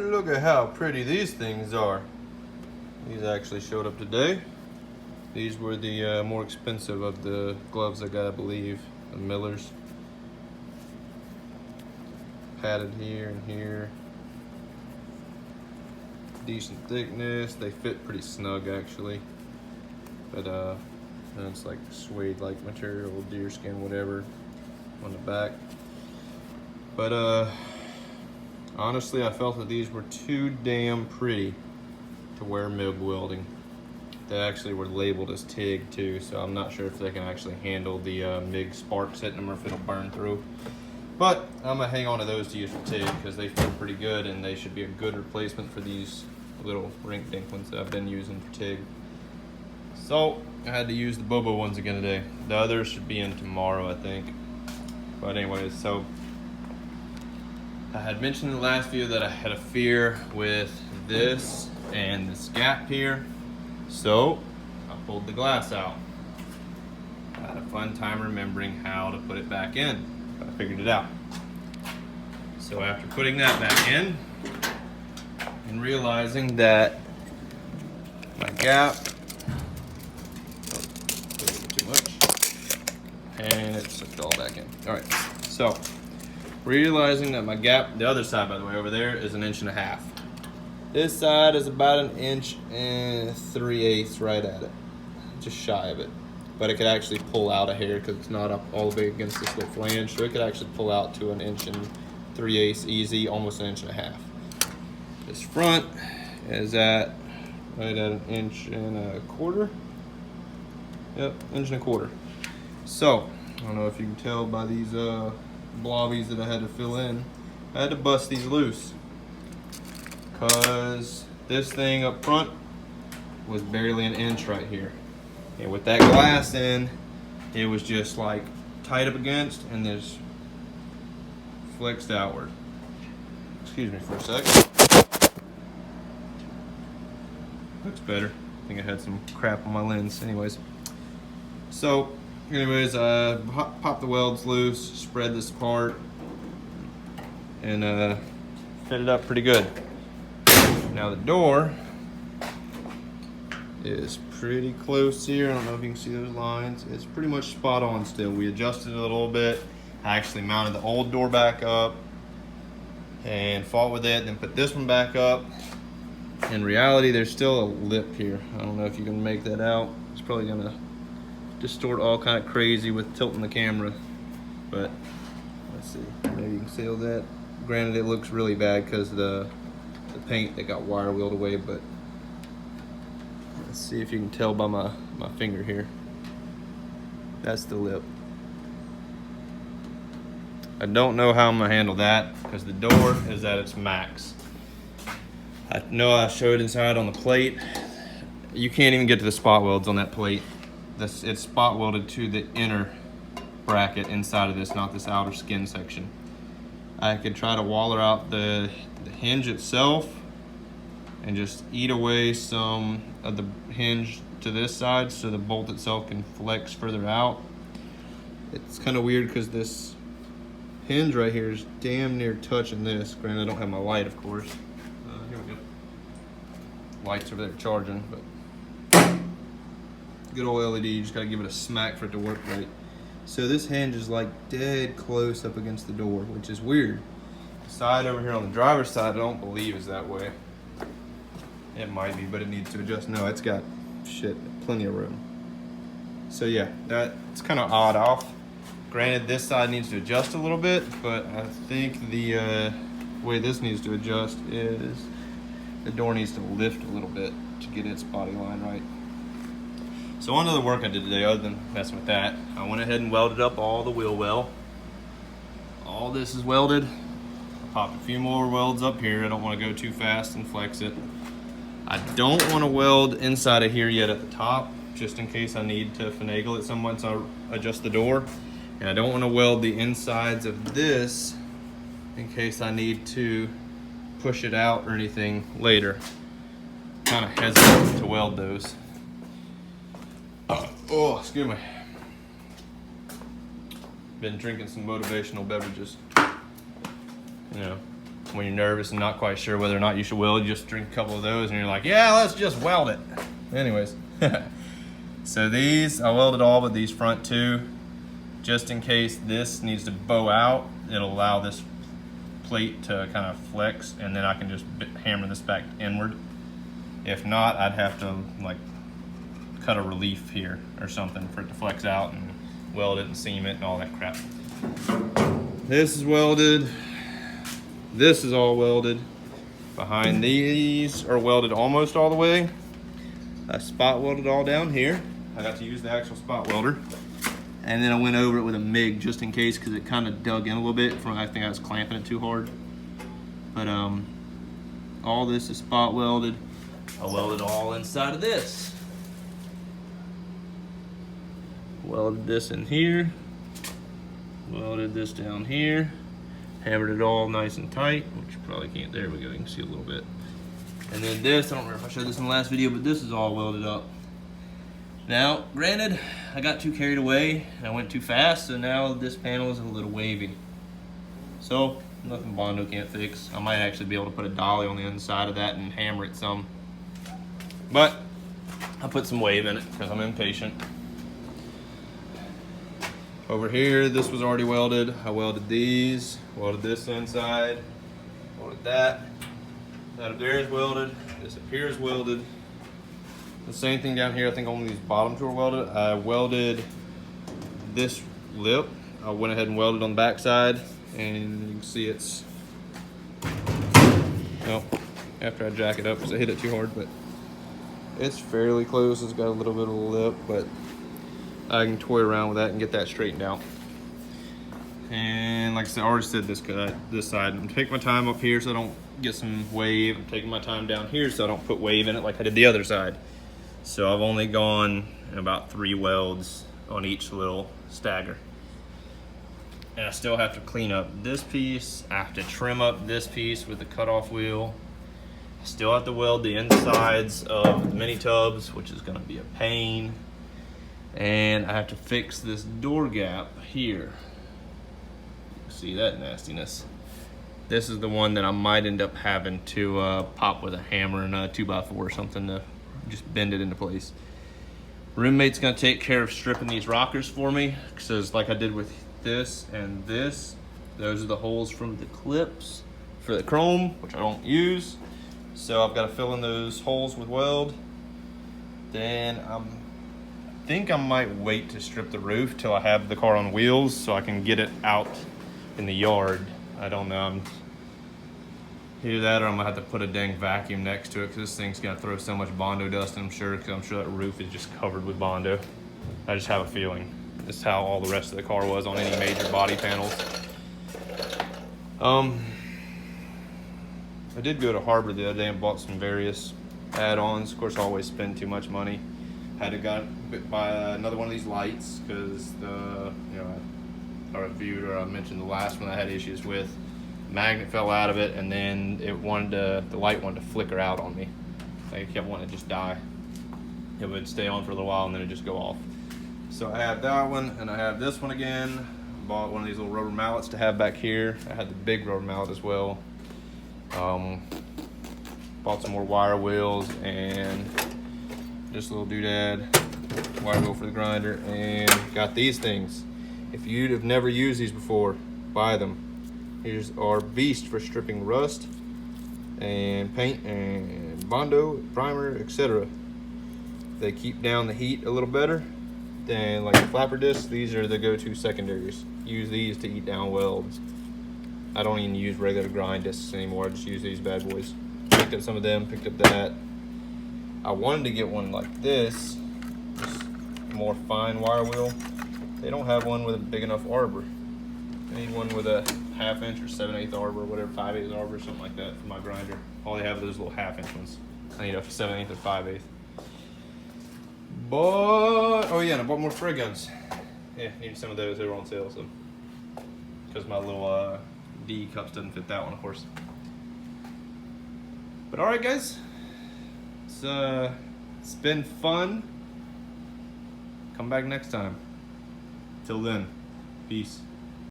look at how pretty these things are. These actually showed up today. These were the more expensive of the gloves I got, I believe. The Miller's. Padded here and here. Decent thickness. They fit pretty snug actually. But and it's like suede-like material, deerskin, whatever, on the back. But honestly, I felt that these were too damn pretty to wear MIG welding. They actually were labeled as TIG too, so I'm not sure if they can actually handle the MIG sparks hitting them or if it'll burn through. But I'm gonna hang on to those to use for TIG because they feel pretty good and they should be a good replacement for these little rink-dink ones that I've been using for TIG. So I had to use the Bobo ones again today. The others should be in tomorrow, I think. But anyways, so I had mentioned in the last video that I had a fear with this and this gap here. So I pulled the glass out. I had a fun time remembering how to put it back in, but I figured it out. So after putting that back in and realizing that my gap, too much, and it sucked all back in. All right, so realizing that my gap, the other side by the way over there, is 1.5 inches. This side is about 1 3/8 inches right at it, just shy of it. But it could actually pull out a hair because it's not up all the way against this little flange, so it could actually pull out to 1 3/8 inches easy, almost 1.5 inches. This front is at right at 1.25 inches. Yep, 1.25 inches. So I don't know if you can tell by these blobbies that I had to fill in. I had to bust these loose because this thing up front was barely 1 inch right here, and with that glass in, it was just like tight up against and this flexed outward. Excuse me for a sec. Looks better. I think I had some crap on my lens. Anyways, so popped the welds loose, spread this apart, and fit it up pretty good. Now the door is pretty close here. I don't know if you can see those lines. It's pretty much spot on still. We adjusted it a little bit. I actually mounted the old door back up and fought with it, then put this one back up. In reality, there's still a lip here. I don't know if you can make that out. It's probably gonna distort all kind of crazy with tilting the camera, but let's see, maybe you can see all that. Granted, it looks really bad because the paint that got wire wheeled away, but let's see if you can tell by my finger here. That's the lip. I don't know how I'm gonna handle that because the door is at its max. I know I showed inside on the plate. You can't even get to the spot welds on that plate. It's spot welded to the inner bracket inside of this, not this outer skin section. I could try to waller out the hinge itself and just eat away some of the hinge to this side so the bolt itself can flex further out. It's kind of weird because this hinge right here is damn near touching this. Granted, I don't have my light, of course. Here we go. Lights over there charging, but good old LED, you just gotta give it a smack for it to work right. So this hinge is like dead close up against the door, which is weird. The side over here on the driver's side, I don't believe is that way. It might be, but it needs to adjust. No, it's got plenty of room. So yeah, it's kind of odd off. Granted, this side needs to adjust a little bit, but I think the way this needs to adjust is the door needs to lift a little bit to get its body line right. So on to the work I did today, other than messing with that, I went ahead and welded up all the wheel well. All this is welded. I popped a few more welds up here. I don't want to go too fast and flex it. I don't want to weld inside of here yet at the top, just in case I need to finagle it some once I adjust the door. And I don't want to weld the insides of this in case I need to push it out or anything later. Kind of hesitant to weld those. Oh, excuse me. Been drinking some motivational beverages. You know, when you're nervous and not quite sure whether or not you should weld, you just drink a couple of those and you're like, yeah, let's just weld it. Anyways, so these, I welded all but these front two, just in case this needs to bow out. It'll allow this plate to kind of flex, and then I can just hammer this back inward. If not, I'd have to like cut a relief here or something for it to flex out and weld it and seam it and all that crap. This is welded. This is all welded. Behind these are welded almost all the way. I spot welded all down here. I got to use the actual spot welder. And then I went over it with a MIG just in case, because it kind of dug in a little bit from, I think I was clamping it too hard. But all this is spot welded. I welded all inside of this. Welded this in here. Welded this down here. Hammered it all nice and tight, which you probably can't. There we go, you can see a little bit. And then this, I don't remember if I showed this in the last video, but this is all welded up. Now, granted, I got too carried away and I went too fast, so now this panel is a little wavy. So, nothing Bondo can't fix. I might actually be able to put a dolly on the inside of that and hammer it some. But, I put some wave in it because I'm impatient. Over here, this was already welded. I welded these, welded this inside, welded that. That up there is welded, this up here is welded. The same thing down here, I think only these bottom two are welded. I welded this lip. I went ahead and welded on the back side, and you can see it's, well, after I jack it up because I hit it too hard, but it's fairly close. It's got a little bit of a lip, but I can toy around with that and get that straightened out. And like I said, I already said this side. I'm taking my time up here so I don't get some wave. I'm taking my time down here so I don't put wave in it like I did the other side. So I've only gone about 3 welds on each little stagger. And I still have to clean up this piece. I have to trim up this piece with the cutoff wheel. I still have to weld the insides of the mini tubs, which is gonna be a pain. And I have to fix this door gap here. See that nastiness? This is the one that I might end up having to pop with a hammer and a 2x4 or something to just bend it into place. Roommate's gonna take care of stripping these rockers for me, because like I did with this and this, those are the holes from the clips for the chrome, which I don't use. So I've got to fill in those holes with weld. Then I think I might wait to strip the roof till I have the car on wheels so I can get it out in the yard. I don't know. Either that or I'm gonna have to put a dang vacuum next to it, because this thing's gonna throw so much Bondo dust, I'm sure, because I'm sure that roof is just covered with Bondo. I just have a feeling. That's how all the rest of the car was on any major body panels. I did go to Harbor the other day and bought some various add-ons. Of course, I always spend too much money. Had to buy another one of these lights, because I reviewed, or I mentioned the last one I had issues with. Magnet fell out of it, and then the light wanted to flicker out on me. Like, it kept wanting to just die. It would stay on for a little while and then it'd just go off. So I have that one, and I have this one again. Bought one of these little rubber mallets to have back here. I had the big rubber mallet as well. Bought some more wire wheels and this little doodad wire wheel for the grinder, and got these things. If you have never used these before, buy them. Here's our beast for stripping rust and paint and Bondo, primer, etc. They keep down the heat a little better than like the flapper discs. These are the go-to secondaries. Use these to eat down welds. I don't even use regular grind discs anymore. I just use these bad boys. Picked up some of them, picked up that. I wanted to get one like this, just more fine wire wheel. They don't have one with a big enough arbor. I need one with a 1/2 inch or 7/8 arbor, or whatever, 5/8 arbor, something like that for my grinder. All they have are those little 1/2 inch ones. I need a 7/8 or 5/8. But, oh yeah, and I bought more spray guns. Yeah, needed some of those. They were on sale, so. Because my little D cups doesn't fit that one, of course. But alright guys, it's been fun. Come back next time. Till then, peace.